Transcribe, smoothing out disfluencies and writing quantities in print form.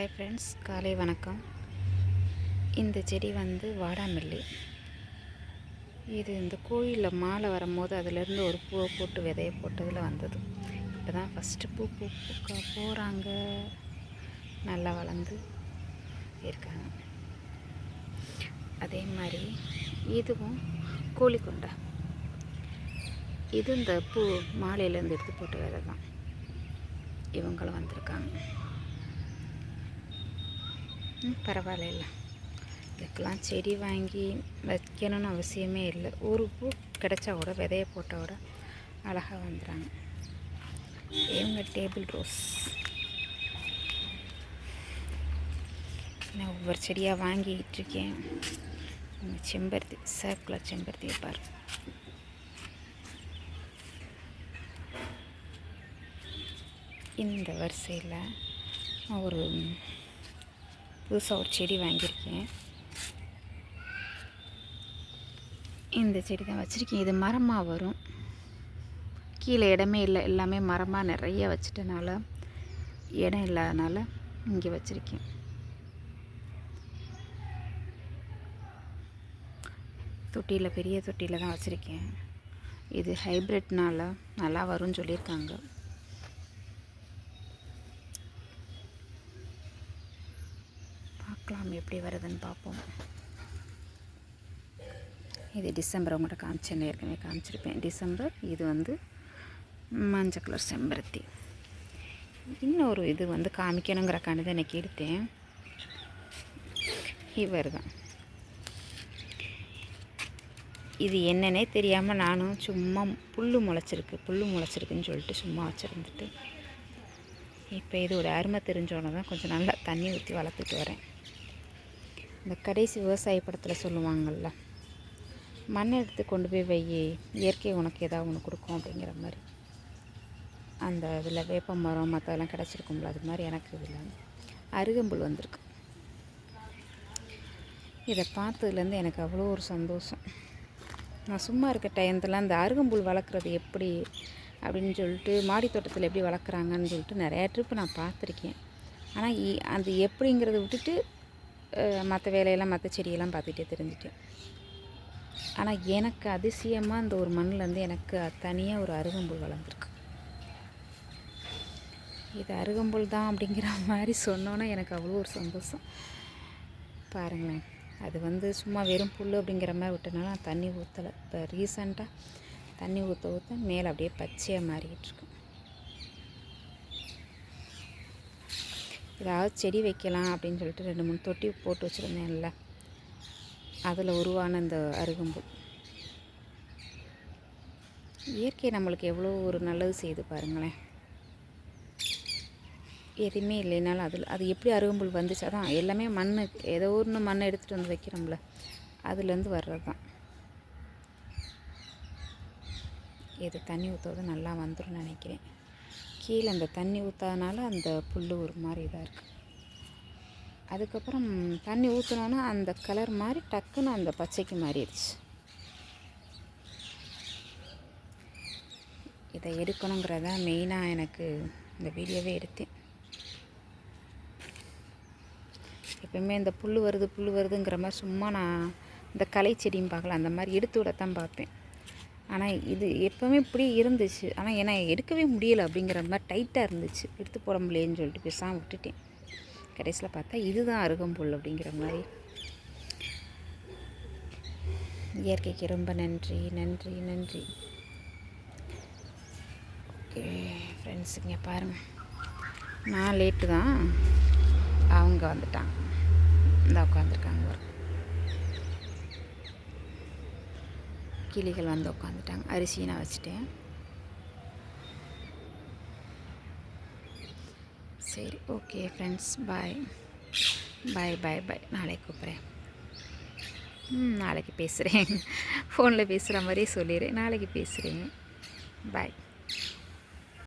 Hi friends, காலை வணக்கம். இந்த செடி வந்து வாடாமல்லி. இது இந்த கோயிலில் மாலை வரும்போது அதிலேருந்து ஒரு பூவை போட்டு விதைய போட்டதில் வந்தது. இப்போ தான் ஃபஸ்ட்டு பூக்க போகிறாங்க. நல்லா வளர்ந்து இருக்காங்க. அதே மாதிரி இதுவும் கோழிக்கொண்டை. இது இந்த பூ மாலையிலேருந்து எடுத்து போட்ட விதை தான். இவங்களும் வந்திருக்காங்க. பரவாயில்ல. இதுக்கெல்லாம் செடி வாங்கி வைக்கணும்னு அவசியமே இல்லை. ஒரு பூ கிடச்சா கூட விதைய போட்டால் கூட அழகாக வந்துடுறாங்க. இவங்க டேபிள் ரோஸ். நான் ஒவ்வொரு செடியாக வாங்கிக்கிட்டு இருக்கேன். செம்பருத்தி, சர்க்குலர் செம்பருத்தியை பாரு. இந்த வரிசையில் ஒரு புதுசாக ஒரு செடி வாங்கியிருக்கேன். இந்த செடி தான் வச்சுருக்கேன். இது மரமாக வரும். கீழே இடமே இல்லை, எல்லாமே மரமாக நிறைய வச்சிட்டனால இடம் இல்லாதனால இங்கே வச்சுருக்கேன். தொட்டியில், பெரிய தொட்டியில் தான் வச்சுருக்கேன். இது ஹைப்ரிட்னால் நல்லா வரும்னு சொல்லியிருக்காங்க. பார்க்கலாம் எப்படி வருதுன்னு பார்ப்போம். இது டிசம்பர் உங்கள்கிட்ட காமிச்சேன்னு ஏற்கனவே காமிச்சிருப்பேன். டிசம்பர். இது வந்து மஞ்சள் கலர் செம்பருத்தி. இன்னொரு இது வந்து காமிக்கணுங்கிறக்காண்டி தான் எனக்கு எடுத்தேன். இவர் தான். இது என்னன்னே தெரியாமல் நானும் சும்மா புல் முளைச்சிருக்குன்னு சொல்லிட்டு சும்மா வச்சுருந்துட்டு இப்போ இதோட அருமை தெரிஞ்சோன்னு தான் கொஞ்சம் நல்லா தண்ணி ஊற்றி வளர்த்துட்டு வரேன். இந்த கடைசி விவசாய படத்தில் சொல்லுவாங்கள்ல, மண் எடுத்து கொண்டு போய் வை, இயற்கை உனக்கு ஏதாவது ஒன்று கொடுக்கும் அப்படிங்கிற மாதிரி. அந்த இதில் வேப்ப மரம் மற்றதெல்லாம் கிடச்சிருக்கும்ல, அது மாதிரி எனக்கு இதில் அருகம்புல் வந்திருக்கு. இதை பார்த்ததுலேருந்து எனக்கு அவ்வளோ ஒரு சந்தோஷம். நான் சும்மா இருக்க டையத்தில் அந்த அருகம்புல் வளர்க்குறது எப்படி அப்படின்னு சொல்லிட்டு, மாடி தோட்டத்தில் எப்படி வளர்க்குறாங்கன்னு சொல்லிட்டு நிறையா ட்ரிப்பு நான் பார்த்துருக்கேன். ஆனால் அது எப்படிங்கிறத விட்டுட்டு மற்ற வேலையெல்லாம், மற்ற செடியெல்லாம் பார்த்துட்டே தெரிஞ்சிட்டேன். ஆனால் எனக்கு அதிசயமாக இந்த ஒரு மண்ணிலேருந்து எனக்கு தனியாக ஒரு அருகம்புல் வளர்ந்துருக்கு. இது அருகம்புல் தான் அப்படிங்கிற மாதிரி சொன்னோன்னா எனக்கு அவ்வளோ ஒரு சந்தோஷம். பாருங்களேன், அது வந்து சும்மா வெறும் புல் அப்படிங்கிற மாதிரி விட்டனால நான் தண்ணி ஊற்றலை. இப்போ ரீசண்டாக தண்ணி ஊற்ற மேலே அப்படியே பச்சையாக மாறிக்கிட்டுருக்கு. ஏதாவது செடி வைக்கலாம் அப்படின்னு சொல்லிட்டு 2-3 தொட்டி போட்டு வச்சுருந்தேன்ல, அதில் உருவான இந்த அருகம்புல். இயற்கை நம்மளுக்கு எவ்வளோ ஒரு நல்லது செய்து பாருங்களேன். எதுவுமே இல்லைனாலும் அது எப்படி அருகம்புல் வந்துச்சு. அதான் எல்லாமே மண், ஏதோ ஒன்று மண்ணை எடுத்துகிட்டு வந்து வைக்கிறோம்ல, அதுலேருந்து வர்றது தான். இது தண்ணி ஊற்றுறது நல்லா வந்துடும் நினைக்கிறேன். கீழே அந்த தண்ணி ஊற்றாதனால அந்த புல் ஒரு மாதிரி இதாக இருக்குது. அதுக்கப்புறம் தண்ணி ஊற்றினோன்னா அந்த கலர் மாதிரி டக்குன்னு அந்த பச்சைக்கு மாறிடுச்சு. இதை எடுக்கணுங்கிறதான் மெயினாக எனக்கு இந்த வீடியோவே எடுத்தேன். எப்பவுமே இந்த புல் வருதுங்கிற மாதிரி சும்மா நான் இந்த களை செடியும் பார்க்கல, அந்த மாதிரி எடுத்து விடத்தான் பார்ப்பேன். ஆனால் இது எப்போவுமே இப்படி இருந்துச்சு. ஆனால் ஏன்னா எடுக்கவே முடியலை அப்படிங்கிற மாதிரி டைட்டாக இருந்துச்சு. எடுத்து போட முடியலன்னு சொல்லிட்டு பேசாமல் விட்டுட்டேன். கடைசியில் பார்த்தா இதுதான் அருகம்புல் அப்படிங்கிற மாதிரி. இயற்கைக்கு ரொம்ப நன்றி. ஃப்ரெண்ட்ஸுங்க பாருங்கள், நான் லேட்டு தான், அவங்க வந்துட்டாங்க. இந்த உட்காந்துருக்காங்க ஒரு கிளிகள் வந்து உட்காந்துட்டாங்க. அரிசி நான் வச்சுட்டேன். சரி, ஓகே ஃப்ரெண்ட்ஸ், பாய். நாளைக்கு கூப்பிட்றேன். நாளைக்கு பேசுகிறேன். ஃபோனில் பேசுகிற மாதிரியே சொல்லிடுறேன். நாளைக்கு பேசுகிறேன். பாய்.